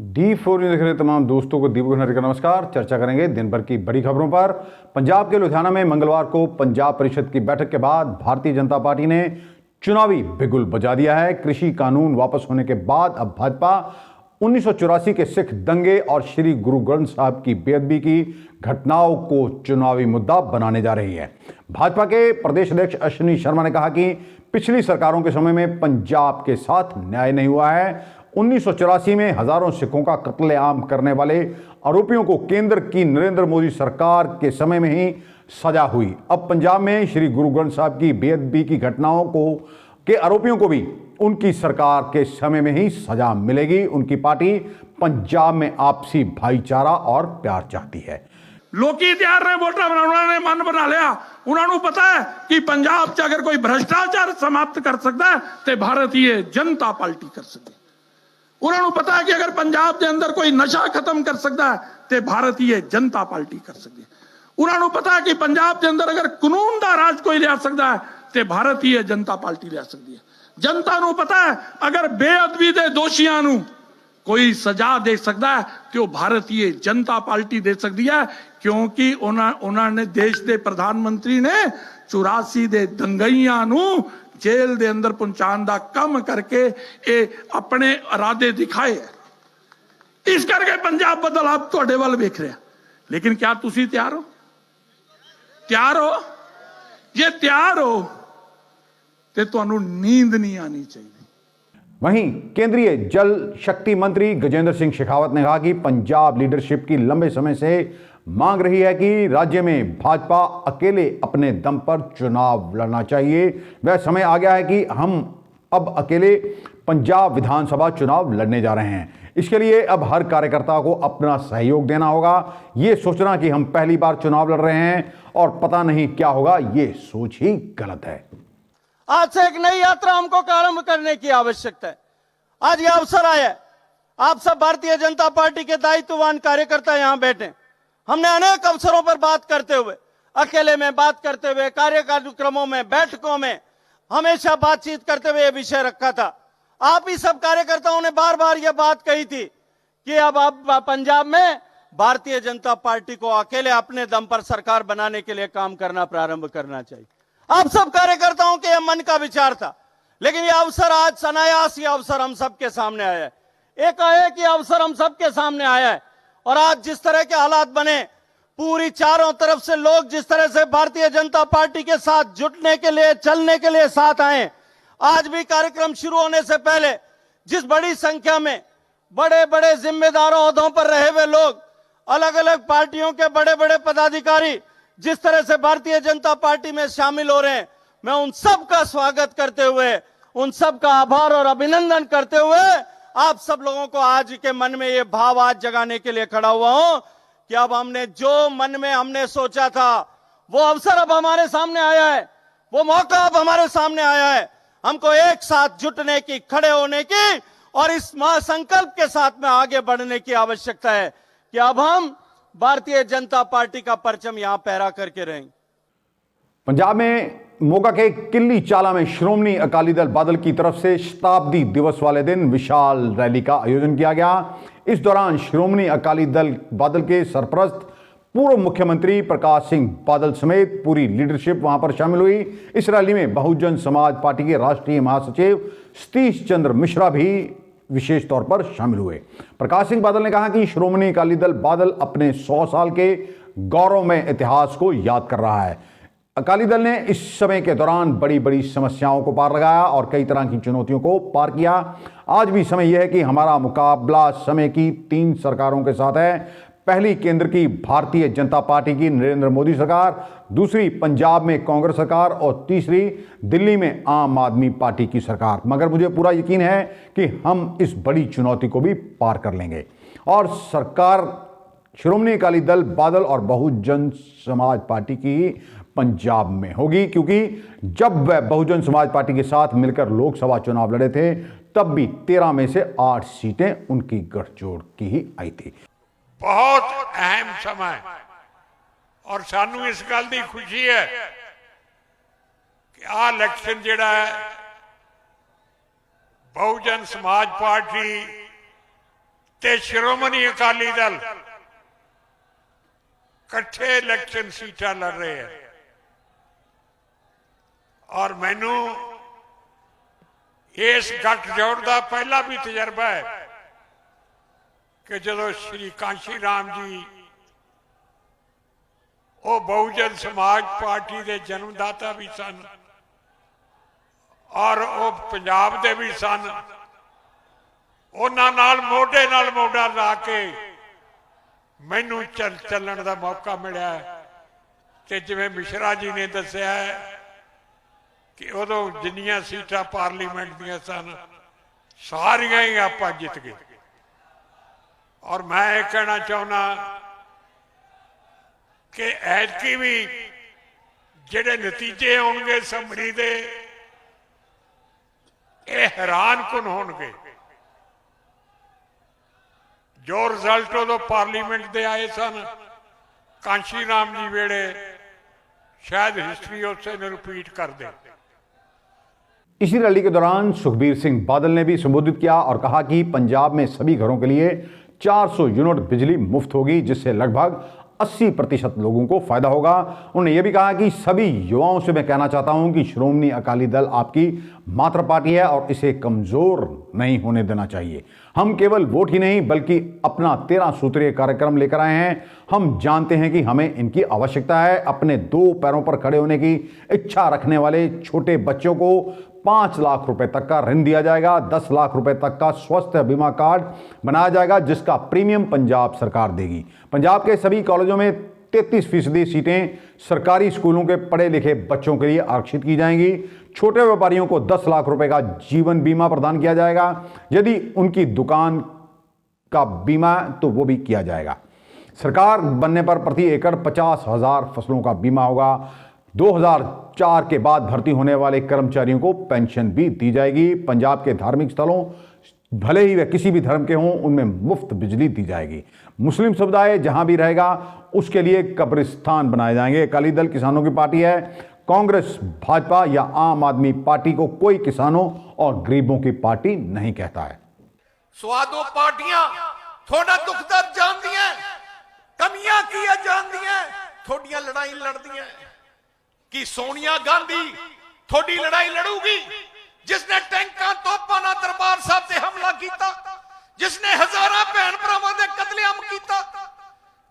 D4 news देख रहे तमाम दोस्तों को दीपक नहरी का नमस्कार। चर्चा करेंगे दिन भर की बड़ी खबरों पर। पंजाब के लुधियाना में मंगलवार को पंजाब परिषद की बैठक के बाद भारतीय जनता पार्टी ने चुनावी बिगुल बजा दिया है। कृषि कानून वापस होने के बाद अब भाजपा 1984 के सिख दंगे और श्री गुरु ग्रंथ साहब की बेअदबी की घटनाओं को चुनावी मुद्दा बनाने जा रही है। भाजपा के प्रदेश अध्यक्ष अश्विनी शर्मा ने कहा कि पिछली सरकारों के समय में पंजाब के साथ न्याय नहीं हुआ है। 1984 में हजारों सिखों का कत्लेआम करने वाले आरोपियों को केंद्र की नरेंद्र मोदी सरकार के समय में ही सजा हुई। अब पंजाब में श्री गुरु ग्रंथ साहब की बेअदबी की घटनाओं के आरोपियों को भी उनकी सरकार के समय में ही सजा मिलेगी। उनकी पार्टी पंजाब में आपसी भाईचारा और प्यार चाहती है। लोकी तैयार ने वोटर बनाने मन बना लिया। उन्होंने पता है कि पंजाब च अगर कोई भ्रष्टाचार समाप्त कर सकता है तो भारतीय जनता पार्टी कर सकती है। उन्होंने पता है कि अगर पंजाब के अंदर कोई नशा खत्म कर सकता है तो भारतीय जनता पार्टी कर सकती है। उन्होंने पता है कि पंजाब के अंदर अगर कानून का राज कोई लिया सकता है तो भारतीय जनता पार्टी लिया सकती है। जनता को पता है अगर बेअदबी के दोषियों को कोई सजा दे सकता है तो भारतीय जनता पार्टी दे सकती है, क्योंकि उन्होंने देश के प्रधानमंत्री ने 84 दे दंगईयां जेल दे अंदर पहुंचाने का काम करके ये अपने इरादे दिखाए है। इस करके पंजाब बदलाव तुहाडे वाल वेख रहा। लेकिन क्या तुसी तैयार हो? तैयार हो? जे तैयार हो तो तुहानू नींद नहीं आनी चाहिए। वहीं केंद्रीय जल शक्ति मंत्री गजेंद्र सिंह शेखावत ने कहा कि पंजाब लीडरशिप की लंबे समय से मांग रही है कि राज्य में भाजपा अकेले अपने दम पर चुनाव लड़ना चाहिए। वह समय आ गया है कि हम अब अकेले पंजाब विधानसभा चुनाव लड़ने जा रहे हैं। इसके लिए अब हर कार्यकर्ता को अपना सहयोग देना होगा। ये सोचना कि हम पहली बार चुनाव लड़ रहे हैं और पता नहीं क्या होगा, ये सोच ही गलत है। आज से एक नई यात्रा हमको प्रारंभ करने की आवश्यकता है। आज यह अवसर आया है, आप सब भारतीय जनता पार्टी के दायित्ववान कार्यकर्ता यहां बैठे। हमने अनेक अवसरों पर बात करते हुए, अकेले में बात करते हुए, कार्यक्रमों में, बैठकों में हमेशा बातचीत करते हुए यह विषय रखा था। आप ही सब कार्यकर्ताओं ने बार बार यह बात कही थी कि अब आप पंजाब में भारतीय जनता पार्टी को अकेले अपने दम पर सरकार बनाने के लिए काम करना प्रारंभ करना चाहिए। आप सब कार्यकर्ताओं के यह मन का विचार था। लेकिन यह अवसर आज सनायास यह अवसर हम सबके सामने आया है। एकाएक यह अवसर हम सबके सामने आया है। और आज जिस तरह के हालात बने, पूरी चारों तरफ से लोग जिस तरह से भारतीय जनता पार्टी के साथ जुटने के लिए, चलने के लिए साथ आए। आज भी कार्यक्रम शुरू होने से पहले जिस बड़ी संख्या में बड़े बड़े जिम्मेदारों ओहदों पर रहे हुए लोग, अलग अलग पार्टियों के बड़े बड़े पदाधिकारी जिस तरह से भारतीय जनता पार्टी में शामिल हो रहे हैं, मैं उन सब का स्वागत करते हुए, उन सब का आभार और अभिनंदन करते हुए आप सब लोगों को आज के मन में ये भाव आज जगाने के लिए खड़ा हुआ हूं कि अब हमने जो मन में हमने सोचा था वो अवसर अब हमारे सामने आया है, वो मौका अब हमारे सामने आया है। हमको एक साथ जुटने की, खड़े होने की और इस महासंकल्प के साथ में आगे बढ़ने की आवश्यकता है कि अब हम भारतीय जनता पार्टी का परचम यहां पहरा करके रहेंगे। पंजाब में मोगा के किल्ली चाला में श्रोमणी अकाली दल बादल की तरफ से शताब्दी दिवस वाले दिन विशाल रैली का आयोजन किया गया। इस दौरान श्रोमणी अकाली दल बादल के सरपरस्त पूर्व मुख्यमंत्री प्रकाश सिंह बादल समेत पूरी लीडरशिप वहां पर शामिल हुई। इस रैली में बहुजन समाज पार्टी के राष्ट्रीय महासचिव सतीश चंद्र मिश्रा भी विशेष तौर पर शामिल हुए। प्रकाश सिंह बादल ने कहा कि श्रोमणी अकाली दल बादल अपने 100 साल के गौरवमय इतिहास को याद कर रहा है। अकाली दल ने इस समय के दौरान बड़ी बड़ी समस्याओं को पार लगाया और कई तरह की चुनौतियों को पार किया। आज भी समय यह है कि हमारा मुकाबला समय की 3 सरकारों के साथ है। पहली केंद्र की भारतीय जनता पार्टी की नरेंद्र मोदी सरकार, दूसरी पंजाब में कांग्रेस सरकार और तीसरी दिल्ली में आम आदमी पार्टी की सरकार। मगर मुझे पूरा यकीन है कि हम इस बड़ी चुनौती को भी पार कर लेंगे और सरकार श्रोमणी अकाली दल बादल और बहुजन समाज पार्टी की पंजाब में होगी, क्योंकि जब वह बहुजन समाज पार्टी के साथ मिलकर लोकसभा चुनाव लड़े थे तब भी 13 में से 8 सीटें उनकी गठजोड़ की ही आई थी। बहुत अहम समय और सानू इस गल की खुशी है कि आ इलेक्शन जिहड़ा है बहुजन समाज पार्टी ਤੇ ਸ਼੍ਰੋਮਣੀ ਅਕਾਲੀ ਦਲ ਇਕੱਠੇ ਇਲੈਕਸ਼ਨ ਸੀਟਾਂ ਲੜ ਰਹੇ ਹੈ ਔਰ ਮੈਨੂੰ ਇਸ ਗੱਠਜੋੜ ਦਾ ਪਹਿਲਾ ਵੀ ਤਜਰਬਾ ਹੈ ਕਿ ਜਦੋਂ ਸ਼੍ਰੀ ਕਾਂਸ਼ੀ ਰਾਮ ਜੀ ਉਹ ਬਹੁਜਨ ਸਮਾਜ ਪਾਰਟੀ ਦੇ ਜਨਮਦਾਤਾ ਵੀ ਸਨ ਔਰ ਉਹ ਪੰਜਾਬ ਦੇ ਵੀ ਸਨ ਉਹਨਾਂ ਨਾਲ ਮੋਢਾ ਲਾ ਕੇ ਮੈਨੂੰ ਚੱਲਣ ਦਾ ਮੌਕਾ ਮਿਲਿਆ ਤੇ ਜਿਵੇਂ ਮਿਸ਼ਰਾ ਜੀ ਨੇ ਦੱਸਿਆ ਕਿ ਉਦੋਂ ਜਿੰਨੀਆਂ ਸੀਟਾਂ ਪਾਰਲੀਮੈਂਟ ਦੀਆਂ ਸਨ ਸਾਰੀਆਂ ਹੀ ਆਪਾਂ ਜਿੱਤ ਗਏ ਔਰ ਮੈਂ ਇਹ ਕਹਿਣਾ ਚਾਹੁੰਦਾ ਕਿ ਐਤਕੀ ਵੀ ਜਿਹੜੇ ਨਤੀਜੇ ਆਉਣਗੇ ਅਸੈਂਬਲੀ ਦੇ ਇਹ ਹੈਰਾਨਕੁਨ ਹੋਣਗੇ जो रिजल्ट उदो पार्लीमेंट दे आए सन कांशी राम जी वेड़े शायद हिस्ट्री उसे रिपीट कर दे। इसी रैली के दौरान सुखबीर सिंह बादल ने भी संबोधित किया और कहा कि पंजाब में सभी घरों के लिए 400 यूनिट बिजली मुफ्त होगी जिससे लगभग 80% लोगों को फायदा होगा। उन्होंने यह भी कहा कि सभी युवाओं से मैं कहना चाहता हूं कि श्रोमणी अकाली दल आपकी मातृ पार्टी है और इसे कमजोर नहीं होने देना चाहिए। हम केवल वोट ही नहीं बल्कि अपना 13 सूत्रीय कार्यक्रम लेकर आए हैं। हम जानते हैं कि हमें इनकी आवश्यकता है। अपने 2 पैरों पर खड़े होने की इच्छा रखने वाले छोटे बच्चों को 5 लाख रुपए तक का ऋण दिया जाएगा। 10 लाख रुपए तक का स्वास्थ्य बीमा कार्ड बनाया जाएगा जिसका प्रीमियम पंजाब सरकार देगी। पंजाब के सभी कॉलेजों में 33% सीटें सरकारी स्कूलों के पढ़े लिखे बच्चों के लिए आरक्षित की जाएंगी। छोटे व्यापारियों को 10 लाख रुपए का जीवन बीमा प्रदान किया जाएगा। यदि उनकी दुकान का बीमा तो वो भी किया जाएगा। सरकार बनने पर प्रति एकड़ 50,000 फसलों का बीमा होगा। 2004 के बाद भर्ती होने वाले कर्मचारियों को पेंशन भी दी जाएगी। पंजाब के धार्मिक स्थलों भले ही वे किसी भी धर्म के हों उनमें मुफ्त बिजली दी जाएगी। मुस्लिम समुदाय जहां भी रहेगा उसके लिए कब्रिस्तान बनाए जाएंगे। अकाली दल किसानों की पार्टी है। कांग्रेस, भाजपा या आम आदमी पार्टी को कोई किसानों और गरीबों की पार्टी नहीं कहता है। स्वादो पार्टियां थोड़ा दुख दर्द जानती हैं, कमियां किया जानती हैं, थोड़ियां लड़ाई लड़ती हैं कि सोनिया गांधी थोड़ी लड़ाई लड़ूगी जिसने टैंका तोपां नाल दरबार साहब ते हमला किया, जिसने हजारां भैन भरावां दे कतलेआम किया,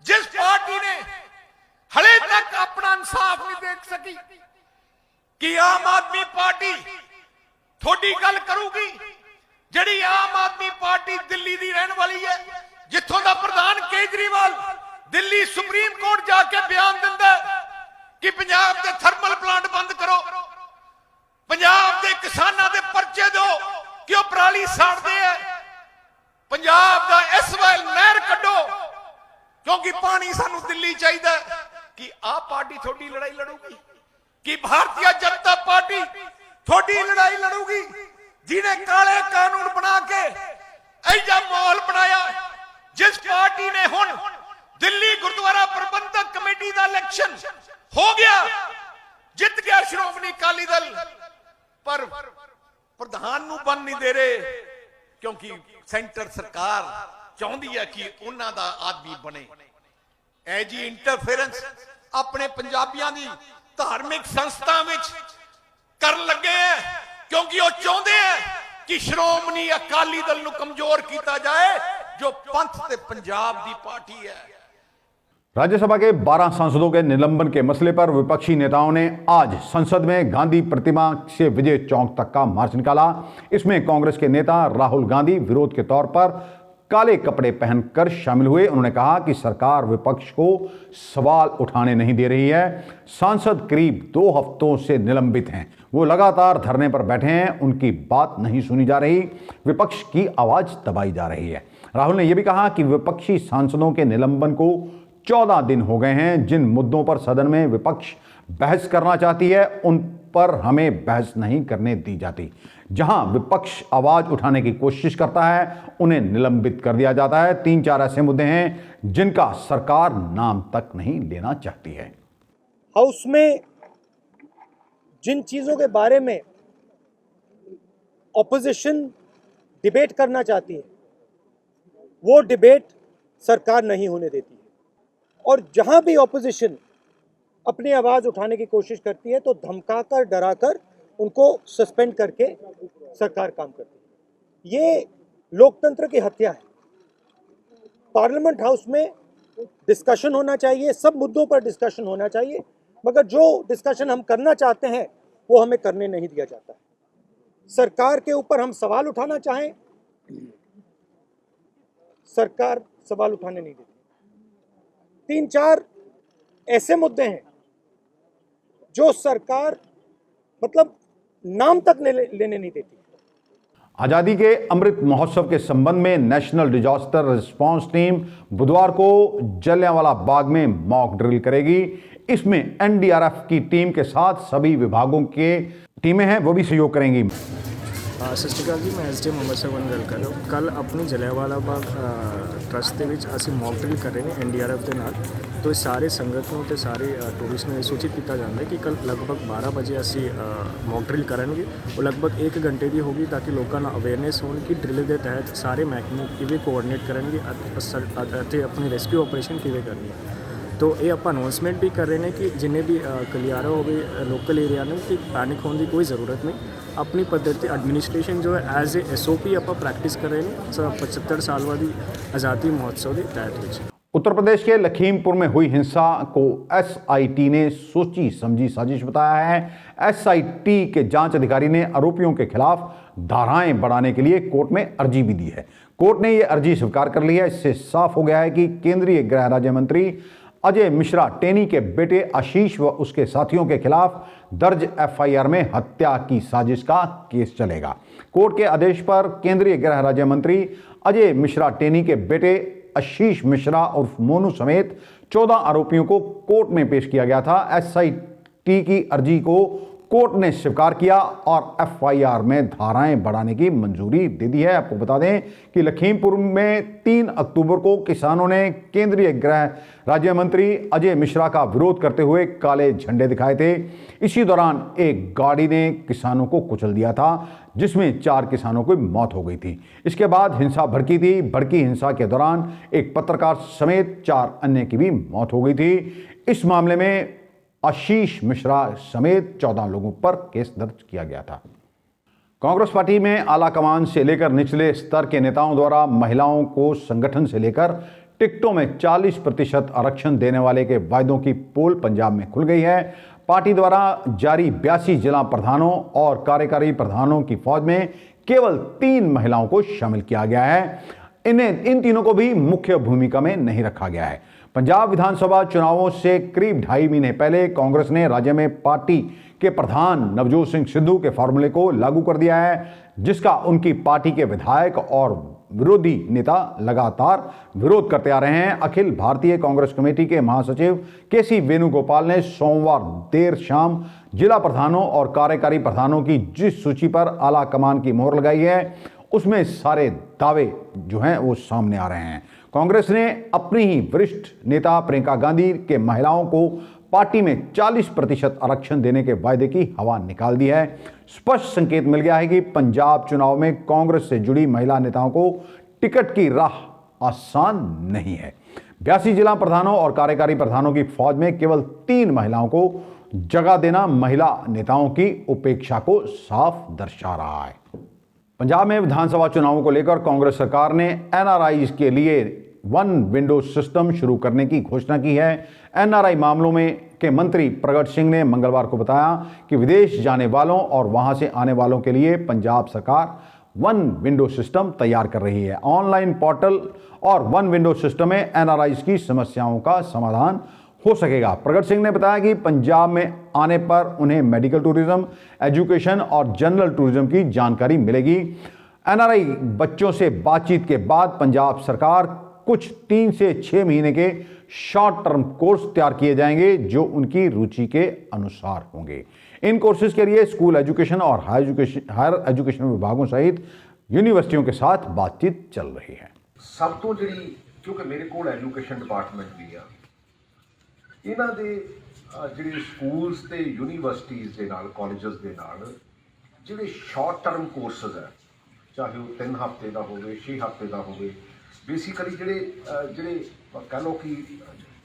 जिस पार्टी ने हले तक अपना इंसाफ नहीं देख सकी कि आम आदमी पार्टी थोड़ी गल करूगी। जिहड़ी आम आदमी पार्टी दिल्ली दी रहन वाली है, जिथों दा प्रधान केजरीवाल दिल्ली सुप्रीम कोर्ट जाके बयान दिंदा कि पंजाब दे थर्मल प्लांट बंद करो, पंजाब दे किसानां दे परचे दो कि वो पराली साड़दे है, पंजाब दा इस वेल नहर कड्डो क्योंकि पानी सानू दिल्ली चाहिए। कि आप पार्टी थोड़ी लड़ाई लड़ूगी कि भारतीय जनता पार्टी थोड़ी लड़ाई लड़ूगी जिन्हें काले कानून बना के ऐसा माहौल बनाया। जिस पार्टी ने हुण दिल्ली गुरुद्वारा प्रबंधक कमेटी का इलेक्शन हो गया, जित गया श्रोमणी अकाली दल, पर प्रधान नूं बन नहीं दे रहे क्योंकि सेंटर सरकार चाहती है कि उन्हां दा आदमी बने। ऐ जी इंटरफेरेंस अपने पंजाबियों की धार्मिक संस्था विच कर लगे हैं क्योंकि वो चाहते हैं कि श्रोमणी अकाली दल नूं कमजोर किया जाए जो पंथ ते पंजाब दी पार्टी है। राज्यसभा के 12 सांसदों के निलंबन के मसले पर विपक्षी नेताओं ने आज संसद में गांधी प्रतिमा से विजय चौक तक का मार्च निकाला। इसमें कांग्रेस के नेता राहुल गांधी विरोध के तौर पर काले कपड़े पहनकर शामिल हुए। उन्होंने कहा कि सरकार विपक्ष को सवाल उठाने नहीं दे रही है। सांसद करीब 2 हफ्तों से निलंबित हैं। वो लगातार धरने पर बैठे हैं। उनकी बात नहीं सुनी जा रही, विपक्ष की आवाज दबाई जा रही है। राहुल ने यह भी कहा कि विपक्षी सांसदों के निलंबन को 14 दिन हो गए हैं। जिन मुद्दों पर सदन में विपक्ष बहस करना चाहती है उन पर हमें बहस नहीं करने दी जाती। जहां विपक्ष आवाज उठाने की कोशिश करता है उन्हें निलंबित कर दिया जाता है। 3-4 ऐसे मुद्दे हैं जिनका सरकार नाम तक नहीं लेना चाहती है। हाउस में जिन चीजों के बारे में ऑपोजिशन डिबेट करना चाहती है वो डिबेट सरकार नहीं होने देती है। और जहां भी ऑपोजिशन अपनी आवाज उठाने की कोशिश करती है तो धमकाकर डराकर उनको सस्पेंड करके सरकार काम करती है। ये लोकतंत्र की हत्या है। पार्लियामेंट हाउस में डिस्कशन होना चाहिए, सब मुद्दों पर डिस्कशन होना चाहिए, मगर जो डिस्कशन हम करना चाहते हैं वो हमें करने नहीं दिया जाता है। सरकार के ऊपर हम सवाल उठाना चाहें, सरकार सवाल उठाने नहीं देती। 3-4 ऐसे मुद्दे हैं जो सरकार मतलब नाम तक लेने नहीं देती। आजादी के अमृत महोत्सव के संबंध में नेशनल डिजास्टर रिस्पांस टीम बुधवार को जलियांवाला बाग में मॉक ड्रिल करेगी। इसमें एनडीआरएफ की टीम के साथ सभी विभागों के टीमें हैं, वो भी सहयोग करेंगी। ਸਤਿ ਸ਼੍ਰੀ ਅਕਾਲ ਜੀ, ਮੈਂ ਐਸਡੀਐਮ ਅੰਮ੍ਰਿਤਸਰ ਵੱਲੋਂ ਗੱਲ ਕਰ ਰਿਹਾ ਹਾਂ। ਕੱਲ ਆਪਣੀ ਜਲਿਆਂਵਾਲਾ ਬਾਗ ਟਰਸਟ ਦੇ ਵਿੱਚ ਅਸੀਂ ਮੌਕ ਡਰਿਲ ਕਰ ਰਹੇ ਹਾਂ ਐਨਡੀਆਰਐਫ ਦੇ ਨਾਲ। ਤੋ ਸਾਰੇ ਸੰਗਤ ਨੂੰ ਤੇ ਸਾਰੇ ਟੂਰਿਸਟ ਨੂੰ ਇਹ ਸੂਚਿਤ ਕੀਤਾ ਜਾਂਦਾ ਹੈ ਕਿ ਕੱਲ ਲਗਭਗ 12 ਵਜੇ ਅਸੀਂ ਮੌਕ ਡਰਿਲ ਕਰਾਂਗੇ। ਉਹ ਲਗਭਗ 1 ਘੰਟੇ ਦੀ ਹੋਗੀ ਤਾਂ ਕਿ ਲੋਕਾਂ ਨੂੰ ਅਵੇਅਰਨੈਸ ਹੋਣ ਕਿ ਡਰਿਲ ਦੇ ਤਹਿਤ ਸਾਰੇ ਮਹਿਕਮੇ ਕਿਵੇਂ ਕੋਆਰਡੀਨੇਟ ਕਰਨਗੇ ਅਤੇ ਆਪਣੀ ਰੈਸਕਿਊ ਆਪਰੇਸ਼ਨ ਕਿਵੇਂ ਕਰਨੀ ਹੈ। तो ये आप अनाउंसमेंट भी कर रहे हैं कि जिन्हें भी कलियारा हो गए लोकल एरिया में कि पैनिक होने की कोई ज़रूरत नहीं। अपनी पद्धति एडमिनिस्ट्रेशन जो है एज ए SOP आप प्रैक्टिस कर रहे हैं 75 साल बाद आज़ादी महोत्सव के तहत। उत्तर प्रदेश के लखीमपुर में हुई हिंसा को SIT ने सोची समझी साजिश बताया है। SIT के जांच अधिकारी ने आरोपियों के खिलाफ धाराएं बढ़ाने के लिए कोर्ट में अर्जी भी दी है। कोर्ट ने यह अर्जी स्वीकार कर ली है। इससे साफ हो गया है कि केंद्रीय गृह राज्य मंत्री अजय मिश्रा टेनी के बेटे आशीष व उसके साथियों के खिलाफ दर्ज FIR में हत्या की साजिश का केस चलेगा। कोर्ट के आदेश पर केंद्रीय गृह राज्य मंत्री अजय मिश्रा टेनी के बेटे आशीष मिश्रा उर्फ मोनू समेत 14 आरोपियों को कोर्ट में पेश किया गया था। SIT की अर्जी को कोर्ट ने स्वीकार किया और FIR में धाराएं बढ़ाने की मंजूरी दे दी है। आपको बता दें कि लखीमपुर में 3 अक्टूबर को किसानों ने केंद्रीय गृह राज्य मंत्री अजय मिश्रा का विरोध करते हुए काले झंडे दिखाए थे। इसी दौरान एक गाड़ी ने किसानों को कुचल दिया था, जिसमें 4 किसानों की मौत हो गई थी। इसके बाद हिंसा भड़की थी। भड़की हिंसा के दौरान एक पत्रकार समेत 4 अन्य की भी मौत हो गई थी। इस मामले में आशीष मिश्रा समेत 14 लोगों पर केस दर्ज किया गया था। कांग्रेस पार्टी में आला कमान से लेकर निचले स्तर के नेताओं द्वारा महिलाओं को संगठन से लेकर टिकटों में 40% आरक्षण देने वाले के वायदों की पोल पंजाब में खुल गई है। पार्टी द्वारा जारी 82 जिला प्रधानों और कार्यकारी प्रधानों की फौज में केवल 3 महिलाओं को शामिल किया गया है। इन तीनों को भी मुख्य भूमिका में नहीं रखा गया है। पंजाब विधानसभा चुनावों से करीब 2.5 महीने पहले कांग्रेस ने राज्य में पार्टी के प्रधान नवजोत सिंह सिद्धू के फॉर्मूले को लागू कर दिया है, जिसका उनकी पार्टी के विधायक और विरोधी नेता लगातार विरोध करते आ रहे हैं। अखिल भारतीय कांग्रेस कमेटी के महासचिव KC वेणुगोपाल ने सोमवार देर शाम जिला प्रधानों और कार्यकारी प्रधानों की जिस सूची पर आला कमान की मोहर लगाई है, उसमें सारे दावे जो हैं वो सामने आ रहे हैं। कांग्रेस ने अपनी ही वरिष्ठ नेता प्रियंका गांधी के महिलाओं को पार्टी में 40% आरक्षण देने के वायदे की हवा निकाल दी है। स्पष्ट संकेत मिल गया है कि पंजाब चुनाव में कांग्रेस से जुड़ी महिला नेताओं को टिकट की राह आसान नहीं है। 82 जिला प्रधानों और कार्यकारी प्रधानों की फौज में केवल 3 महिलाओं को जगह देना महिला नेताओं की उपेक्षा को साफ दर्शा रहा है। पंजाब में विधानसभा चुनावों को लेकर कांग्रेस सरकार ने NRIs के लिए 1 विंडो सिस्टम शुरू करने की घोषणा की है। NRI मामलों में के मंत्री प्रगट सिंह ने मंगलवार को बताया कि विदेश जाने वालों और वहां से आने वालों के लिए पंजाब सरकार 1 विंडो सिस्टम तैयार कर रही है। ऑनलाइन पोर्टल और 1 विंडो सिस्टम में NRIs की समस्याओं का समाधान हो सकेगा। प्रगट सिंह ने बताया कि पंजाब में आने पर उन्हें मेडिकल टूरिज्म, एजुकेशन और जनरल टूरिज्म की जानकारी मिलेगी। NRI बच्चों से बातचीत के बाद पंजाब सरकार कुछ 3 से 6 महीने के शॉर्ट टर्म कोर्स तैयार किए जाएंगे जो उनकी रुचि के अनुसार होंगे। इन कोर्सेज के लिए स्कूल एजुकेशन और हायर एजुकेशन विभागों सहित यूनिवर्सिटियों के साथ बातचीत चल रही है। सब तो जी क्योंकि मेरे को एजुकेशन डिपार्टमेंट भी आ ਇਹਨਾਂ ਦੇ ਜਿਹੜੇ ਸਕੂਲਸ ਤੇ ਯੂਨੀਵਰਸਿਟੀਜ਼ ਦੇ ਨਾਲ ਕਾਲਜਸ ਦੇ ਨਾਲ ਜਿਹੜੇ ਸ਼ਾਰਟ ਟਰਮ ਕੋਰਸਸ ਹੈ, ਚਾਹੇ ਉਹ 3 ਹਫ਼ਤੇ ਦਾ ਹੋਵੇ 6 ਹਫ਼ਤੇ ਦਾ ਹੋਵੇ, ਬੇਸਿਕਲੀ ਜਿਹੜੇ ਕਹ ਲਓ ਕਿ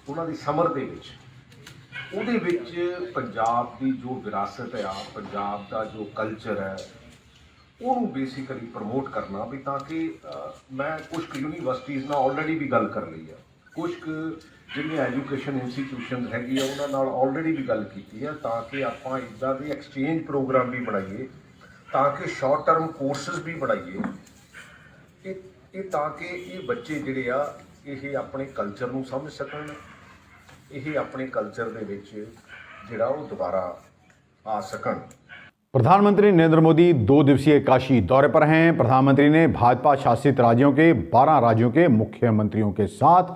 ਉਹਨਾਂ ਦੀ ਸਮਰ ਦੇ ਵਿੱਚ ਉਹਦੇ ਵਿੱਚ ਪੰਜਾਬ ਦੀ ਜੋ ਵਿਰਾਸਤ ਆ, ਪੰਜਾਬ ਦਾ ਜੋ ਕਲਚਰ ਹੈ, ਉਹਨੂੰ ਬੇਸਿਕਲੀ ਪ੍ਰਮੋਟ ਕਰਨਾ ਵੀ ਤਾਂ ਕਿ ਮੈਂ ਕੁਝ ਕੁ ਯੂਨੀਵਰਸਿਟੀਜ਼ ਨਾਲ ਆਲਰੇਡੀ ਵੀ ਗੱਲ ਕਰ ਲਈ ਆ, ਕੁਝ ਕੁ ਜਿਹੜੀਆਂ ਐਜੂਕੇਸ਼ਨ ਇੰਸਟੀਟਿਊਸ਼ਨਸ ਹੈਗੀ ਆ ਉਹਨਾਂ ਨਾਲ ਆਲਰੇਡੀ ਵੀ ਗੱਲ ਕੀਤੀ ਆ, ਤਾਂ ਕਿ ਆਪਾਂ ਇੱਦਾਂ ਦੇ ਐਕਸਚੇਂਜ ਪ੍ਰੋਗਰਾਮ ਵੀ ਬਣਾਈਏ, ਤਾਂ ਕਿ ਸ਼ਾਰਟ ਟਰਮ ਕੋਰਸਿਸ ਵੀ ਬਣਾਈਏ, ਇਹ ਤਾਂ ਕਿ ਇਹ ਬੱਚੇ ਜਿਹੜੇ ਆ ਇਹ ਆਪਣੇ ਕਲਚਰ ਨੂੰ ਸਮਝ ਸਕਣ, ਇਹ अपने कल्चर ਦੇ ਵਿੱਚ ਜਿਹੜਾ ਉਹ दोबारा आ सकन। प्रधानमंत्री नरेंद्र मोदी 2 दिवसीय काशी दौरे पर हैं। प्रधानमंत्री ने भाजपा शासित राज्यों के 12 राज्यों के मुख्यमंत्रियों के साथ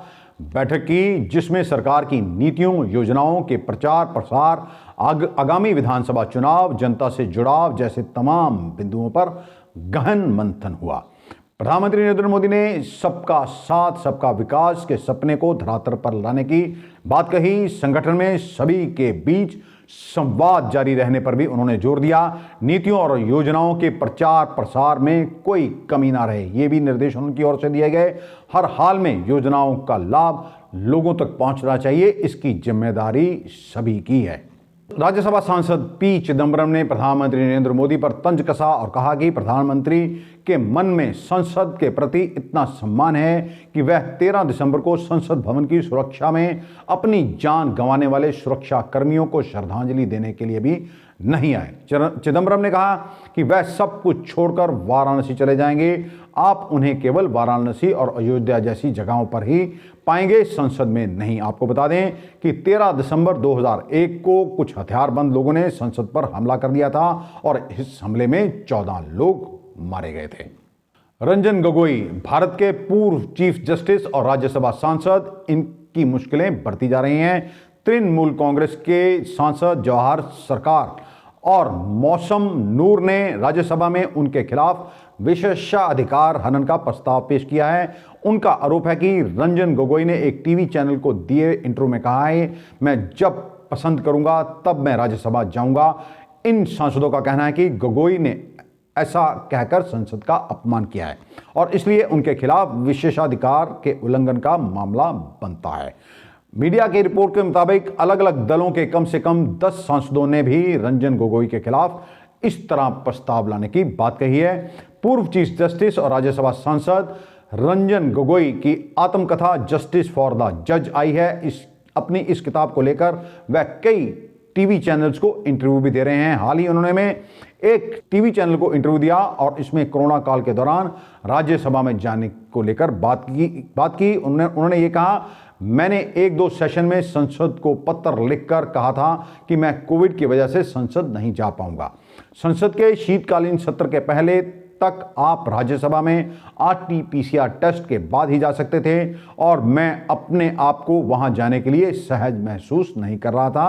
बैठक की, जिसमें सरकार की नीतियों योजनाओं के प्रचार प्रसार, आगामी विधानसभा चुनाव, जनता से जुड़ाव जैसे तमाम बिंदुओं पर गहन मंथन हुआ। प्रधानमंत्री नरेंद्र मोदी ने सबका साथ सबका विकास के सपने को धरातल पर लाने की बात कही। संगठन में सभी के बीच संवाद जारी रहने पर भी उन्होंने जोर दिया। नीतियों और योजनाओं के प्रचार प्रसार में कोई कमी ना रहे, ये भी निर्देश उनकी ओर से दिए गए। हर हाल में योजनाओं का लाभ लोगों तक पहुंचना चाहिए, इसकी जिम्मेदारी सभी की है। राज्यसभा सांसद पी चिदम्बरम ने प्रधानमंत्री नरेंद्र मोदी पर तंज कसा और कहा कि प्रधानमंत्री के मन में संसद के प्रति इतना सम्मान है कि वह 13 दिसंबर को संसद भवन की सुरक्षा में अपनी जान गंवाने वाले सुरक्षा कर्मियों को श्रद्धांजलि देने के लिए भी नहीं आए। चिदम्बरम ने कहा कि वह सब कुछ छोड़कर वाराणसी चले जाएंगे। आप उन्हें केवल वाराणसी और अयोध्या जैसी जगहों पर ही पाएंगे, संसद में नहीं। आपको बता दें कि 13 दिसंबर 2001 को कुछ हथियारबंद लोगों ने संसद पर हमला कर दिया था और इस हमले में 14 लोग मारे गए थे। रंजन गोगोई भारत के पूर्व चीफ जस्टिस और राज्यसभा सांसद, इनकी मुश्किलें बढ़ती जा रही हैं। तृणमूल कांग्रेस के सांसद जवाहर सरकार और मौसम नूर ने राज्यसभा में उनके खिलाफ विशेषाधिकार हनन का प्रस्ताव पेश किया है। उनका आरोप है कि रंजन गोगोई ने एक टीवी चैनल को दिए इंटरव्यू में कहा है, मैं जब पसंद करूंगा तब मैं राज्यसभा जाऊंगा। इन सांसदों का कहना है कि गोगोई ने ऐसा कहकर संसद का अपमान किया है और इसलिए उनके खिलाफ विशेषाधिकार के उल्लंघन का मामला बनता है। मीडिया की रिपोर्ट के मुताबिक अलग अलग दलों के कम से कम 10 सांसदों ने भी रंजन गोगोई के खिलाफ इस तरह प्रस्ताव लाने की बात कही है। पूर्व चीफ जस्टिस और राज्यसभा सांसद रंजन गोगोई की आत्मकथा जस्टिस फॉर द जज आई है। अपनी इस किताब को लेकर वह कई टीवी चैनल्स को इंटरव्यू भी दे रहे हैं। हाल ही उन्होंने एक टीवी चैनल को इंटरव्यू दिया और इसमें कोरोना काल के दौरान राज्यसभा में जाने को लेकर बात की। उन्होंने ये कहा, मैंने 1-2 सेशन में संसद को पत्र लिखकर कहा था कि मैं कोविड की वजह से संसद नहीं जा पाऊंगा। संसद के शीतकालीन सत्र के पहले तक आप राज्यसभा में RT-PCR टेस्ट के बाद ही जा सकते थे और मैं अपने आप को वहां जाने के लिए सहज महसूस नहीं कर रहा था।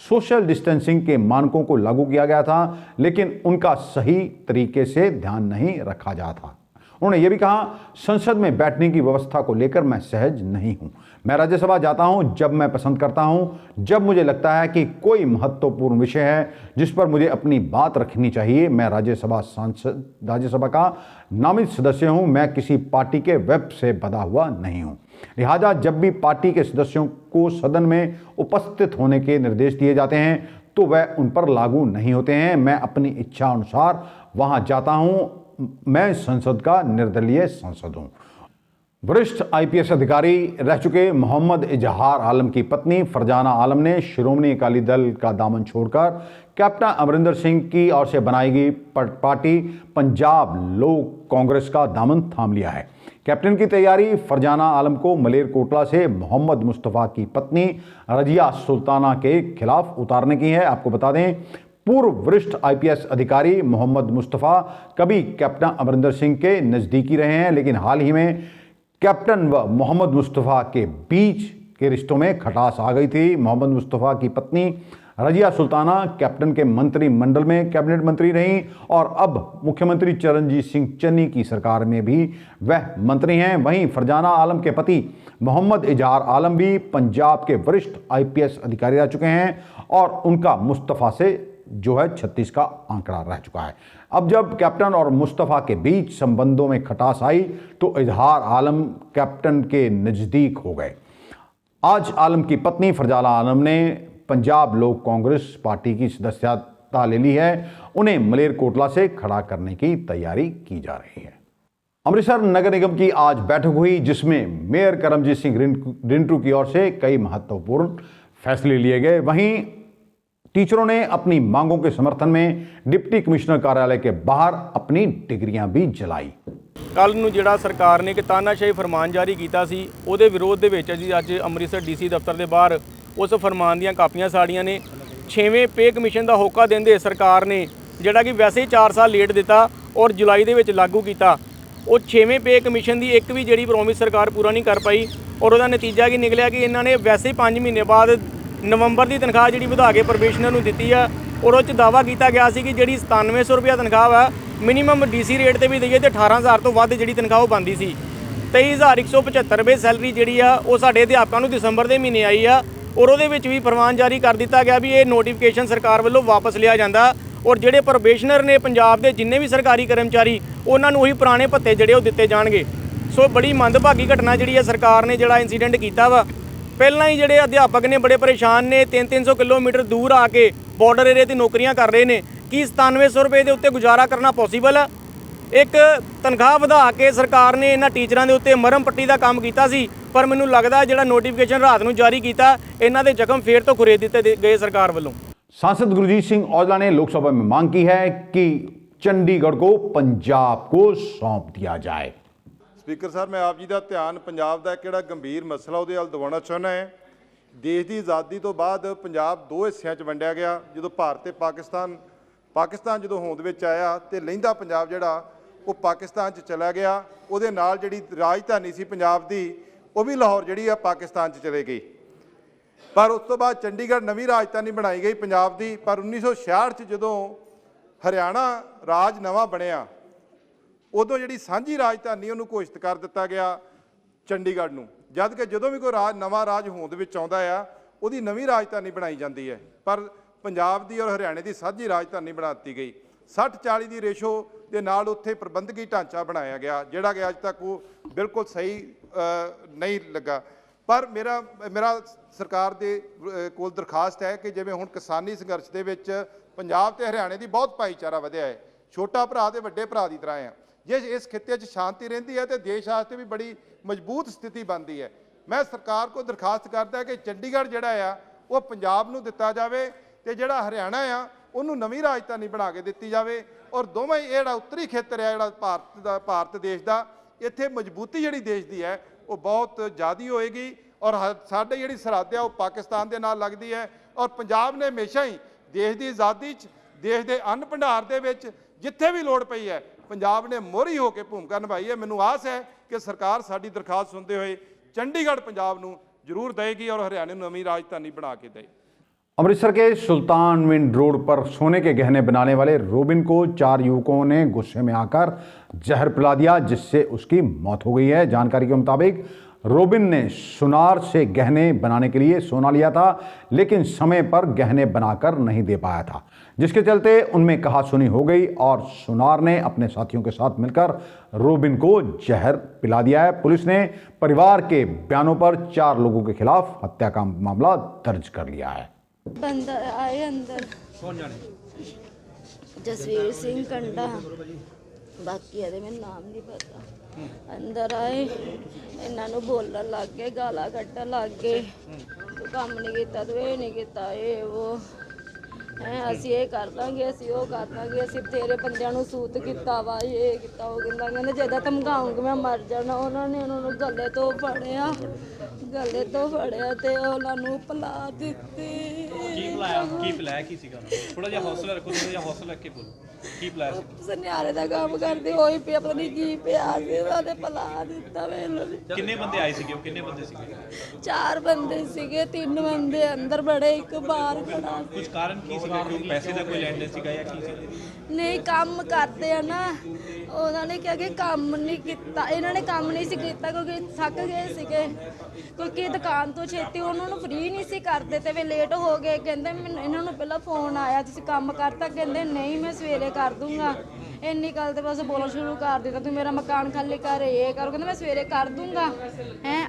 सोशल डिस्टेंसिंग के मानकों को लागू किया गया था, लेकिन उनका सही तरीके से ध्यान नहीं रखा जा था। उन्होंने यह भी कहा, संसद में बैठने की व्यवस्था को लेकर मैं सहज नहीं हूं। मैं राज्यसभा जाता हूं जब मैं पसंद करता हूं, जब मुझे लगता है कि कोई महत्वपूर्ण विषय है जिस पर मुझे अपनी बात रखनी चाहिए। मैं राज्यसभा का नामित सदस्य हूं, मैं किसी पार्टी के वेब से बंधा हुआ नहीं हूं। लिहाजा जब भी पार्टी के सदस्यों को सदन में उपस्थित होने के निर्देश दिए जाते हैं तो वह उन पर लागू नहीं होते हैं। मैं अपनी इच्छा अनुसार वहां जाता हूं। मैं संसद का निर्दलीय सांसद हूं। वरिष्ठ IPS अधिकारी रह चुके मोहम्मद इजहार आलम की पत्नी फरजाना आलम ने श्रोमणी अकाली दल का दामन छोड़कर कैप्टन अमरिंदर सिंह की ओर से बनाई गई पार्टी पंजाब लोक कांग्रेस का दामन थाम लिया है। कैप्टन की तैयारी फरजाना आलम को मलेरकोटला से मोहम्मद मुस्तफ़ा की पत्नी रजिया सुल्ताना के खिलाफ उतारने की है। आपको बता दें, पूर्व वरिष्ठ IPS अधिकारी मोहम्मद मुस्तफ़ा कभी कैप्टन अमरिंदर सिंह के नज़दीकी रहे हैं, लेकिन हाल ही में कैप्टन व मोहम्मद मुस्तफ़ा के बीच के रिश्तों में खटास आ गई थी। मोहम्मद मुस्तफ़ा की पत्नी रजिया सुल्ताना कैप्टन के मंत्रिमंडल में कैबिनेट मंत्री रहीं और अब मुख्यमंत्री चरणजीत सिंह चन्नी की सरकार में भी वह मंत्री हैं। वहीं फरजाना आलम के पति मोहम्मद इजहार आलम भी पंजाब के वरिष्ठ IPS अधिकारी रह चुके हैं और उनका मुस्तफ़ा से जो है 36 का आंकड़ा रह चुका है। अब जब कैप्टन और मुस्तफ़ा के बीच संबंधों में खटास आई तो इजहार आलम कैप्टन के नज़दीक हो गए। आज आलम की पत्नी फरजाना आलम ने पंजाब लोक कांग्रेस पार्टी की सदस्यता ले ली है। उन्हें मलेरकोटला से खड़ा करने की तैयारी की जा रही है। अमृतसर नगर निगम की आज बैठक हुई जिसमें मेयर करमजीत सिंह रिंटू की ओर से कई महत्वपूर्ण फैसले लिए गए। वहीं टीचरों ने अपनी मांगों के समर्थन में डिप्टी कमिश्नर कार्यालय के बाहर अपनी डिग्रियां भी जलाई। ਕੱਲ੍ਹ ਨੂੰ ਜਿਹੜਾ ਸਰਕਾਰ ਨੇ ਇੱਕ ਤਾਨਾਸ਼ਾਹੀ ਫਰਮਾਨ ਜਾਰੀ ਕੀਤਾ ਸੀ, ਉਹਦੇ ਵਿਰੋਧ ਦੇ ਵਿੱਚ ਜੀ ਅੱਜ ਅੰਮ੍ਰਿਤਸਰ ਡੀਸੀ ਦਫ਼ਤਰ ਦੇ ਬਾਹਰ ਉਸ ਫਰਮਾਨ ਦੀਆਂ ਕਾਪੀਆਂ ਸਾੜੀਆਂ ਨੇ। 6ਵੇਂ ਪੇ ਕਮਿਸ਼ਨ ਦਾ ਹੋਕਾ ਦਿੰਦੇ ਸਰਕਾਰ ਨੇ ਜਿਹੜਾ ਕਿ ਵੈਸੇ ਹੀ 4 ਸਾਲ ਲੇਟ ਦਿੱਤਾ ਔਰ ਜੁਲਾਈ ਦੇ ਵਿੱਚ ਲਾਗੂ ਕੀਤਾ। ਉਹ 6ਵੇਂ ਪੇ ਕਮਿਸ਼ਨ ਦੀ ਇੱਕ ਵੀ ਜਿਹੜੀ ਪ੍ਰੋਮਿਸ ਸਰਕਾਰ ਪੂਰਾ ਨਹੀਂ ਕਰ ਪਾਈ ਔਰ ਉਹਦਾ ਨਤੀਜਾ ਕੀ ਨਿਕਲਿਆ ਕਿ ਇਹਨਾਂ ਨੇ ਵੈਸੇ ਹੀ 5 ਮਹੀਨੇ ਬਾਅਦ ਨਵੰਬਰ ਦੀ ਤਨਖਾਹ ਜਿਹੜੀ ਵਧਾ ਕੇ ਪ੍ਰੋਬੇਸ਼ਨਰ ਨੂੰ ਦਿੱਤੀ ਆ ਔਰ ਉਹ 'ਚ ਦਾਅਵਾ ਕੀਤਾ ਗਿਆ ਸੀ ਕਿ ਜਿਹੜੀ 9700 ਰੁਪਇਆ ਤਨਖਾਹ ਵਾ ਮਿਨੀਮਮ ਡੀਸੀ ਰੇਟ ਤੇ ਵੀ ਦਈਏ ਤੇ 18000 ਤੋਂ ਵੱਧ ਜਿਹੜੀ ਤਨਖਾਹ ਉਹ ਬਣਦੀ ਸੀ। 23175 ਰੁਪਏ ਸੈਲਰੀ ਜਿਹੜੀ ਆ ਉਹ ਸਾਡੇ ਅਧਿਆਪਕਾਂ ਨੂੰ ਦਸੰਬਰ ਦੇ ਮਹੀਨੇ ਆਈ ਆ ਔਰ ਉਹਦੇ ਵਿੱਚ ਵੀ ਫਰਮਾਨ ਜਾਰੀ ਕਰ ਦਿੱਤਾ ਗਿਆ ਵੀ ਇਹ ਨੋਟੀਫਿਕੇਸ਼ਨ ਸਰਕਾਰ ਵੱਲੋਂ ਵਾਪਸ ਲਿਆ ਜਾਂਦਾ ਔਰ ਜਿਹੜੇ ਪ੍ਰੋਬੇਸ਼ਨਰ ਨੇ ਪੰਜਾਬ ਦੇ ਜਿੰਨੇ ਵੀ ਸਰਕਾਰੀ ਕਰਮਚਾਰੀ ਉਹਨਾਂ ਨੂੰ ਉਹੀ ਪੁਰਾਣੇ ਭੱਤੇ ਜਿਹੜੇ ਉਹ ਦਿੱਤੇ ਜਾਣਗੇ। ਸੋ ਬੜੀ ਮੰਦਭਾਗੀ ਘਟਨਾ ਜਿਹੜੀ ਹੈ ਸਰਕਾਰ ਨੇ ਜਿਹੜਾ ਇਨਸੀਡੈਂਟ ਕੀਤਾ ਵਾ। ਪਹਿਲਾਂ ਹੀ ਜਿਹੜੇ ਅਧਿਆਪਕ ਨੇ ਬੜੇ ਪਰੇਸ਼ਾਨ ਨੇ, 300 ਕਿਲੋਮੀਟਰ ਦੂਰ ਆ ਕੇ ਬਾਰਡਰ ਏਰੀਆ ਤੇ ਨੌਕਰੀਆਂ ਕਰ ਰਹੇ ਨੇ। ਕੀ 9700 ਰੁਪਏ ਦੇ ਉੱਤੇ ਗੁਜ਼ਾਰਾ ਕਰਨਾ ਪੋਸੀਬਲ ਹੈ? ਇੱਕ ਤਨਖਾਹ ਵਧਾ ਕੇ ਸਰਕਾਰ ਨੇ ਇਹਨਾਂ ਟੀਚਰਾਂ ਦੇ ਉੱਤੇ ਮਰਮ ਪੱਟੀ ਦਾ ਕੰਮ ਕੀਤਾ ਸੀ ਪਰ ਮੈਨੂੰ ਲੱਗਦਾ ਜਿਹੜਾ ਨੋਟੀਫਿਕੇਸ਼ਨ ਰਾਤ ਨੂੰ ਜਾਰੀ ਕੀਤਾ ਇਹਨਾਂ ਦੇ ਜ਼ਖਮ ਫੇਰ ਤੋਂ ਖੁਰੇ ਦਿੱਤੇ ਗਏ सरकार ਵੱਲੋਂ। सांसद गुरजीत सिंह औजला ने लोकसभा में मांग की है कि चंडीगढ़ को पंजाब को सौंप दिया जाए। ਸਪੀਕਰ ਸਾਹਿਬ, ਮੈਂ ਆਪ ਜੀ ਦਾ ਧਿਆਨ ਪੰਜਾਬ ਦਾ ਕਿਹੜਾ ਗੰਭੀਰ ਮਸਲਾ ਉਹਦੇ ਵੱਲ ਦਿਵਾਉਣਾ ਚਾਹੁੰਦਾ ਹਾਂ। ਦੇਸ਼ ਦੀ ਆਜ਼ਾਦੀ ਤੋਂ ਬਾਅਦ ਪੰਜਾਬ ਦੋ ਹਿੱਸਿਆਂ 'ਚ ਵੰਡਿਆ ਗਿਆ। ਜਦੋਂ ਭਾਰਤ ਤੇ ਪਾਕਿਸਤਾਨ ਜਦੋਂ ਹੋਂਦ ਵਿੱਚ ਆਇਆ ਤੇ ਲਹਿੰਦਾ ਪੰਜਾਬ ਜਿਹੜਾ ਉਹ ਪਾਕਿਸਤਾਨ 'ਚ ਚਲਾ ਗਿਆ। ਉਹਦੇ ਨਾਲ ਜਿਹੜੀ ਰਾਜਧਾਨੀ ਸੀ ਪੰਜਾਬ ਦੀ ਉਹ ਵੀ ਲਾਹੌਰ ਜਿਹੜੀ ਆ ਪਾਕਿਸਤਾਨ 'ਚ ਚਲੇ ਗਈ। ਪਰ ਉਸ ਤੋਂ ਬਾਅਦ ਚੰਡੀਗੜ੍ਹ ਨਵੀਂ ਰਾਜਧਾਨੀ ਬਣਾਈ ਗਈ ਪੰਜਾਬ ਦੀ। ਪਰ 1966 'ਚ ਜਦੋਂ ਹਰਿਆਣਾ ਰਾਜ ਨਵਾਂ ਬਣਿਆ ਉਦੋਂ ਜਿਹੜੀ ਸਾਂਝੀ ਰਾਜਧਾਨੀ ਉਹਨੂੰ ਘੋਸ਼ਿਤ ਕਰ ਦਿੱਤਾ ਗਿਆ ਚੰਡੀਗੜ੍ਹ ਨੂੰ। ਜਦ ਕਿ ਜਦੋਂ ਵੀ ਕੋਈ ਨਵਾਂ ਰਾਜ ਹੋਂਦ ਵਿੱਚ ਆਉਂਦਾ ਆ ਉਹਦੀ ਨਵੀਂ ਰਾਜਧਾਨੀ ਬਣਾਈ ਜਾਂਦੀ ਹੈ। ਪਰ ਪੰਜਾਬ ਦੀ ਔਰ ਹਰਿਆਣੇ ਦੀ ਸਾਂਝੀ ਰਾਜਧਾਨੀ ਬਣਾ ਦਿੱਤੀ ਗਈ। 60-40 ਦੀ ਰੇਸ਼ੋ ਦੇ ਨਾਲ ਉੱਥੇ ਪ੍ਰਬੰਧਕੀ ਢਾਂਚਾ ਬਣਾਇਆ ਗਿਆ ਜਿਹੜਾ ਕਿ ਅੱਜ ਤੱਕ ਉਹ ਬਿਲਕੁਲ ਸਹੀ ਨਹੀਂ ਲੱਗਾ। ਪਰ ਮੇਰਾ ਸਰਕਾਰ ਦੇ ਕੋਲ ਦਰਖਾਸਤ ਹੈ ਕਿ ਜਿਵੇਂ ਹੁਣ ਕਿਸਾਨੀ ਸੰਘਰਸ਼ ਦੇ ਵਿੱਚ ਪੰਜਾਬ ਤੇ ਹਰਿਆਣੇ ਦੀ ਬਹੁਤ ਭਾਈਚਾਰਾ ਵਧਿਆ ਹੈ। ਛੋਟਾ ਭਰਾ ਤੇ ਵੱਡੇ ਭਰਾ ਦੀ ਤਰ੍ਹਾਂ ਆ। ਜੇ ਇਸ ਖਿੱਤੇ 'ਚ ਸ਼ਾਂਤੀ ਰਹਿੰਦੀ ਹੈ ਤੇ ਦੇਸ਼ ਵਾਸਤੇ ਵੀ ਬੜੀ ਮਜ਼ਬੂਤ ਸਥਿਤੀ ਬਣਦੀ ਹੈ। ਮੈਂ ਸਰਕਾਰ ਕੋਲ ਦਰਖਾਸਤ ਕਰਦਾ ਕਿ ਚੰਡੀਗੜ੍ਹ ਜਿਹੜਾ ਆ ਉਹ ਪੰਜਾਬ ਨੂੰ ਦਿੱਤਾ ਜਾਵੇ ਤੇ ਜਿਹੜਾ ਹਰਿਆਣਾ ਆ ਉਹਨੂੰ ਨਵੀਂ ਰਾਜਧਾਨੀ ਬਣਾ ਕੇ ਦਿੱਤੀ ਜਾਵੇ ਔਰ ਦੋਵੇਂ ਇਹ ਜਿਹੜਾ ਉੱਤਰੀ ਖੇਤਰ ਹੈ ਜਿਹੜਾ ਭਾਰਤ ਦੇਸ਼ ਦਾ ਇੱਥੇ ਮਜ਼ਬੂਤੀ ਜਿਹੜੀ ਦੇਸ਼ ਦੀ ਹੈ ਉਹ ਬਹੁਤ ਜ਼ਿਆਦੀ ਹੋਏਗੀ ਔਰ ਸਾਡੇ ਜਿਹੜੀ ਸਰਹੱਦ ਆ ਉਹ ਪਾਕਿਸਤਾਨ ਦੇ ਨਾਲ ਲੱਗਦੀ ਹੈ। ਔਰ ਪੰਜਾਬ ਨੇ ਹਮੇਸ਼ਾ ਹੀ ਦੇਸ਼ ਦੀ ਆਜ਼ਾਦੀ 'ਚ ਦੇਸ਼ ਦੇ ਅੰਨ ਭੰਡਾਰ ਦੇ ਵਿੱਚ ਜਿੱਥੇ ਵੀ ਲੋੜ ਪਈ ਹੈ ਪੰਜਾਬ ਨੇ ਮੋਹਰੀ ਹੋ ਕੇ ਭੂਮਿਕਾ ਨਿਭਾਈ ਹੈ। ਮੈਨੂੰ ਆਸ ਹੈ ਕਿ ਸਰਕਾਰ ਸਾਡੀ ਦਰਖਾਸਤ ਸੁਣਦੇ ਹੋਏ ਚੰਡੀਗੜ੍ਹ ਪੰਜਾਬ ਨੂੰ ਜ਼ਰੂਰ देगी और हरियाणा नवी राजधानी बना के दे। अमृतसर के सुल्तान विंड रोड पर सोने के गहने बनाने वाले रोबिन को 4 युवकों ने गुस्से में आकर जहर पिला दिया जिससे उसकी मौत हो गई है। जानकारी के मुताबिक रोबिन ने सुनार से गहने बनाने के लिए सोना लिया था लेकिन समय पर गहने बनाकर नहीं दे पाया था जिसके चलते उनमें कहासुनी हो गई और सुनार ने अपने साथियों के साथ मिलकर रोबिन को जहर पिला दिया है। पुलिस ने परिवार के बयानों पर 4 लोगों के खिलाफ हत्या का मामला दर्ज कर लिया है। बंदा आए अंदर कौन जाने जसवीर सिंह कंडा बाकी है मैं नाम नहीं पता। अंदर आए इन्हों बोलन लग गए गाला कट्टन लग गए तू काम नहीं किया तू ये नहीं किया ये वो है असी ये कर देंगे असी वो कर देंगे असी तेरे बंदियां सूत किया वा ये किया वो कहते ज्यादा धमकाऊंगी मैं मर जाना। उन्होंने उन्होंने गले तो फड़िया ते उन्होंने पिला दिते। सुनियारे का काम करते होई पे पता नहीं की पिया पिला दिता। किन्ने बंदे आए सीगे? किन्ने बंदे सीगे? 4 बंदे सीगे, 3 बंदे अंदर बड़े एक बाहर खड़ा। कुछ कारण की ਸੀਗਾ ਕਿ ਪੈਸੇ ਦਾ ਕੋਈ ਲੈਣ ਦੇਣ ਸੀਗਾ ਜਾਂ ਕੀ ਸੀ? ਨਹੀਂ ਕੰਮ ਕਰਦੇ ਆ ਨਾ, ਉਹਨਾਂ ਨੇ ਕਿਹਾ ਕਿ ਕੰਮ ਨਹੀਂ ਕੀਤਾ, ਇਹਨਾਂ ਨੇ ਕੰਮ ਨਹੀਂ ਸੀ ਕੀਤਾ ਕਿਉਂਕਿ ਥੱਕ ਗਏ ਸੀਗੇ, ਕਿਉਂਕਿ ਦੁਕਾਨ ਤੋਂ ਛੇਤੀ ਉਹਨਾਂ ਨੂੰ ਫ੍ਰੀ ਨਹੀਂ ਸੀ ਕਰਦੇ ਤੇ ਵੇ ਲੇਟ ਹੋ ਗਏ। ਕਹਿੰਦੇ ਇਹਨਾਂ ਨੂੰ ਪਹਿਲਾਂ ਫੋਨ ਆਇਆ ਤੁਸੀਂ ਕੰਮ ਕਰਤਾ, ਕਹਿੰਦੇ ਨਹੀਂ ਮੈਂ ਸਵੇਰੇ ਕਰ ਦੂੰਗਾ। ਇੰਨੀ ਗੱਲ ਤੇ ਬਸ ਬੋਲਣਾ ਸ਼ੁਰੂ ਕਰ ਦਿੱਤਾ, ਤੂੰ ਮੇਰਾ ਮਕਾਨ ਖਾਲੀ ਕਰ, ਇਹ ਕਰ, ਕਹਿੰਦਾ ਮੈਂ ਸਵੇਰੇ ਕਰ ਦੂੰਗਾ।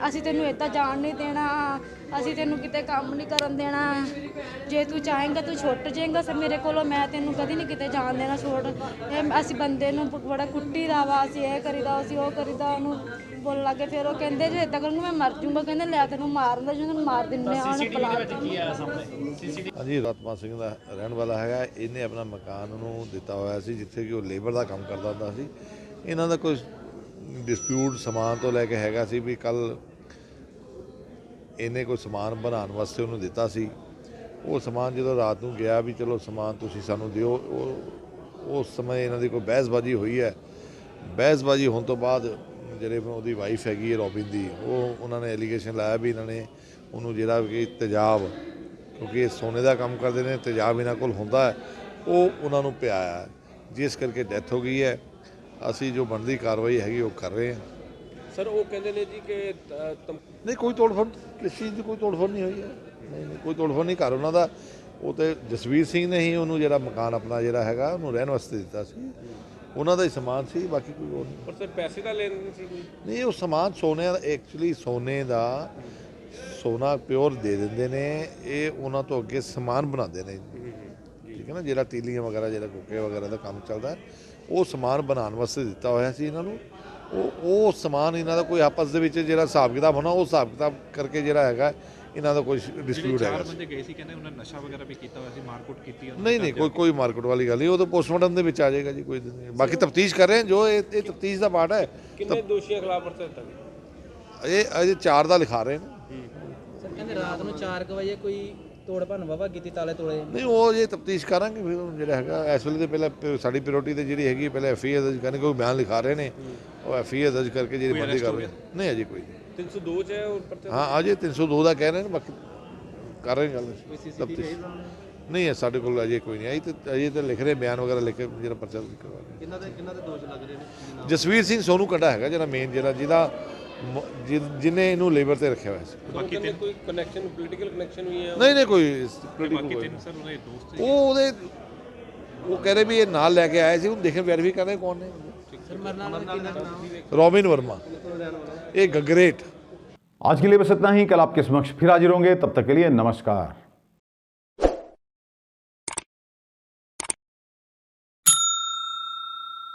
ਅਸੀਂ ਤੈਨੂੰ ਇੱਦਾਂ ਜਾਣ ਨਹੀਂ ਦੇਣਾ, ਅਸੀਂ ਤੈਨੂੰ ਕਿਤੇ ਕੰਮ ਨਹੀਂ ਕਰਨ ਦੇਣਾ, ਜੇ ਤੂੰ ਚਾਹੇਂਗਾ ਤੂੰ ਛੁੱਟ ਜਾਏਂਗਾ ਮੇਰੇ ਕੋਲੋਂ, ਮੈਂ ਤੈਨੂੰ ਕਦੀ ਨਹੀਂ ਕਿਤੇ ਜਾਣ ਦੇਣਾ। ਛੋੜ ਅਸੀਂ ਬੰਦੇ ਨੂੰ ਬੜਾ ਕੁੱਟੀ ਦਾ ਵਾ, ਅਸੀਂ ਇਹ ਕਰੀਦਾ ਅਸੀਂ ਉਹ ਕਰੀਦਾ, ਉਹਨੂੰ ਬੋਲਣ ਲੱਗੇ। ਫਿਰ ਉਹ ਕਹਿੰਦੇ ਜੇ ਇੱਦਾਂ ਕਰੂੰਗਾ ਮੈਂ ਮਰ ਜੂੰਗਾ, ਕਹਿੰਦੇ ਲੈ ਤੈਨੂੰ ਮਾਰਨ ਦਾ, ਜਦੋਂ ਮਾਰ ਦਿੰਦੇ ਆ ਉਹਨੇ ਪਲਾਟ। ਹਾਂਜੀ, ਰਤਮਾ ਸਿੰਘ ਦਾ ਰਹਿਣ ਵਾਲਾ ਹੈਗਾ। ਇਹਨੇ ਆਪਣਾ ਮਕਾਨ ਉਹਨੂੰ ਦਿੱਤਾ ਹੋਇਆ ਸੀ ਜਿੱਥੇ ਕਿ ਉਹ ਲੇਬਰ ਦਾ ਕੰਮ ਕਰਦਾ ਹੁੰਦਾ ਸੀ। ਇਹਨਾਂ ਦਾ ਕੋਈ ਡਿਸਪਿਊਟ ਸਮਾਨ ਤੋਂ ਲੈ ਕੇ ਹੈਗਾ ਸੀ ਵੀ ਕੱਲ ਇਹਨੇ ਕੋਈ ਸਮਾਨ ਬਣਾਉਣ ਵਾਸਤੇ ਉਹਨੂੰ ਦਿੱਤਾ ਸੀ। ਉਹ ਸਮਾਨ ਜਦੋਂ ਰਾਤ ਨੂੰ ਗਿਆ ਵੀ ਚਲੋ ਸਮਾਨ ਤੁਸੀਂ ਸਾਨੂੰ ਦਿਓ, ਉਸ ਸਮੇਂ ਇਹਨਾਂ ਦੀ ਕੋਈ ਬਹਿਸਬਾਜ਼ੀ ਹੋਈ ਹੈ। ਬਹਿਸਬਾਜ਼ੀ ਹੋਣ ਤੋਂ ਬਾਅਦ ਜਿਹੜੇ ਉਹਦੀ ਵਾਈਫ ਹੈਗੀ ਹੈ ਰੋਬਿਨ ਦੀ, ਉਹਨਾਂ ਨੇ ਐਲੀਗੇਸ਼ਨ ਲਾਇਆ ਵੀ ਇਹਨਾਂ ਨੇ ਉਹਨੂੰ ਜਿਹੜਾ ਕਿ ਤੇਜ਼ਾਬ, ਕਿਉਂਕਿ ਇਹ ਸੋਨੇ ਦਾ ਕੰਮ ਕਰਦੇ ਨੇ, ਤੇਜ਼ਾਬ ਇਹਨਾਂ ਕੋਲ ਹੁੰਦਾ ਹੈ, ਉਹ ਉਹਨਾਂ ਨੂੰ ਪਿਆਇਆ ਹੈ, ਜਿਸ ਕਰਕੇ ਡੈਥ ਹੋ ਗਈ ਹੈ। ਅਸੀਂ ਜੋ ਬਣਦੀ ਕਾਰਵਾਈ ਹੈਗੀ ਉਹ ਕਰ ਰਹੇ ਹਾਂ। ਸਰ ਉਹ ਕਹਿੰਦੇ ਨੇ ਜੀ ਕਿ ਨਹੀਂ ਕੋਈ ਤੋੜਫੋੜ, ਕਿਸੇ ਚੀਜ਼ ਦੀ ਕੋਈ ਤੋੜਫੋੜ ਨਹੀਂ ਹੋਈ ਹੈ। ਨਹੀਂ ਕੋਈ ਤੋੜਫੋੜ ਨਹੀਂ। ਘਰ ਉਹਨਾਂ ਦਾ ਉਹ ਤੇ ਜਸਵੀਰ ਸਿੰਘ ਨੇ ਹੀ ਉਹਨੂੰ ਜਿਹੜਾ ਮਕਾਨ ਆਪਣਾ ਜਿਹੜਾ ਹੈਗਾ ਉਹਨੂੰ ਰਹਿਣ ਵਾਸਤੇ ਦਿੱਤਾ ਸੀ, ਉਹਨਾਂ ਦਾ ਹੀ ਸਮਾਨ ਸੀ, ਬਾਕੀ ਕੋਈ ਹੋਰ ਨਹੀਂ। ਪਰ ਸਰ ਪੈਸੇ ਦਾ ਲੈਣ ਦੇਣ ਸੀ? ਨਹੀਂ, ਉਹ ਸਮਾਨ ਸੋਨੇ ਦਾ, ਐਕਚੁਅਲੀ ਸੋਨੇ ਦਾ, ਸੋਨਾ ਪਿਓਰ ਦੇ ਦਿੰਦੇ ਨੇ, ਇਹ ਉਹਨਾਂ ਤੋਂ ਅੱਗੇ ਸਮਾਨ ਬਣਾਉਂਦੇ ਨੇ, ਠੀਕ ਹੈ ਨਾ, ਜਿਹੜਾ ਤੀਲੀਆਂ ਵਗੈਰਾ, ਜਿਹੜਾ ਕੋਕੇ ਵਗੈਰਾ ਦਾ ਕੰਮ ਚੱਲਦਾ, ਉਹ ਸਮਾਨ ਬਣਾਉਣ ਵਾਸਤੇ ਦਿੱਤਾ ਹੋਇਆ ਸੀ ਇਹਨਾਂ ਨੂੰ। ਉਹ ਸਮਾਨ ਇਹਨਾਂ ਦਾ ਕੋਈ ਆਪਸ ਦੇ ਵਿੱਚ ਜਿਹੜਾ ਹਿਸਾਬ ਕਿਤਾਬ ਹੋਣਾ, ਉਹ ਹਿਸਾਬ ਕਿਤਾਬ ਕਰਕੇ ਜਿਹੜਾ ਹੈਗਾ ਇਹਨਾਂ ਦਾ ਕੋਈ ਡਿਸਪਿਊਟ ਹੈਗਾ। 4 ਬੰਦੇ ਗਏ ਸੀ, ਕਹਿੰਦੇ ਉਹਨਾਂ ਨਸ਼ਾ ਵਗੈਰਾ ਵੀ ਕੀਤਾ ਹੋਇਆ ਸੀ, ਮਾਰਕੁੱਟ ਕੀਤੀ। ਨਹੀਂ ਕੋਈ ਮਾਰਕੀਟ ਵਾਲੀ ਗੱਲ ਨਹੀਂ, ਉਹ ਤਾਂ ਪੋਸਟਮਾਰਟਮ ਦੇ ਵਿੱਚ ਆ ਜਾਏਗਾ ਜੀ, ਕੋਈ ਨਹੀਂ। ਬਾਕੀ ਤਫਤੀਸ਼ ਕਰ ਰਹੇ ਹਾਂ, ਜੋ ਇਹ ਤਫਤੀਸ਼ ਦਾ ਪਾਰਟ ਹੈ। ਕਿੰਨੇ ਦੋਸ਼ੀਆਂ ਖਿਲਾਫ ਪਰਚਾ ਦਿੱਤਾ ਗਿਆ? ਇਹ ਅਜੇ 4 ਦਾ ਲਿਖਾ ਰਹੇ ਨੇ। ਸਰ ਕਹਿੰਦੇ ਰਾਤ ਨੂੰ 4 ਵਜੇ ਕੋਈ ਤੋੜ ਭੰਨ ਵਾਵਾ ਕੀਤੀ, ਤਾਲੇ ਤੋੜੇ। ਨਹੀਂ ਉਹ ਜੇ ਤਫਤੀਸ਼ ਕਰਾਂਗੇ ਫਿਰ ਜਿਹੜਾ ਹੈਗਾ। ਇਸ ਵੇਲੇ ਤੇ ਪਹਿਲਾਂ ਸਾਡੀ ਪ੍ਰਾਇੋਰਟੀ ਤੇ ਜਿਹੜੀ ਹੈਗੀ ਪਹਿਲਾਂ FIR ਦਰਜ ਕਰਨੀ, ਕੋਈ ਬਿਆਨ ਲਿਖਾ ਰਹੇ ਨੇ, ਉਹ FIR ਦਰਜ ਕਰਕੇ ਜਿਹੜੀ ਬੰਦੀ ਕਰ ਰਹੇ ਨਹੀਂ ਅਜੇ ਕੋਈ ਨਹੀਂ। 302 ਚ ਹੈ ਪਰਚਾ? ਹਾਂ ਅਜੇ 302 ਦਾ ਕਹਿ ਰਹੇ ਨੇ, ਬਾਕੀ ਕਰ ਰਹੇ ਗੱਲ ਤਫਤੀਸ਼। ਨਹੀਂ ਹੈ ਸਾਡੇ ਕੋਲ ਅਜੇ ਕੋਈ ਨਹੀਂ ਆਈ, ਤੇ ਅਜੇ ਤਾਂ ਲਿਖ ਰਹੇ ਬਿਆਨ ਵਗੈਰਾ ਲਿਖ ਕੇ ਜਿਹੜਾ ਪਰਚਾ ਕਰਵਾ ਰਹੇ। ਕਿੰਨਾ ਦੇ ਦੋਸ਼ ਲੱਗ ਰਹੇ ਨੇ? ਜਸਵੀਰ ਸਿੰਘ ਸੋਨੂ ਕੰਡਾ ਹੈਗਾ ਜਿਹੜਾ ਮੇਨ, ਜਿਹਦਾ ਜਿਹਨੇ ਇਹਨੂੰ ਲੇਬਰ ਤੇ ਰੱਖਿਆ ਹੋਇਆ ਸੀ। ਬਾਕੀ ਕੋਈ ਕਨੈਕਸ਼ਨ, ਪੋਲੀਟੀਕਲ ਕਨੈਕਸ਼ਨ ਵੀ ਹੈ? ਨਹੀਂ ਕੋਈ ਉਹ ਕਹਿ ਰਹੇ ਵੀ ਇਹ ਨਾਲ ਲੈ ਕੇ ਆਏ ਸੀ, ਹੁਣ ਦੇਖੇ ਵੈਰੀਫਾਈ ਕਰ ਰਹੇ ਕੌਣ ਨੇ। रॉबिन वर्मा, एक ग्रेट। आज के लिए बस इतना ही, कल आपके समक्ष फिर हाजिर होंगे, तब तक के लिए नमस्कार।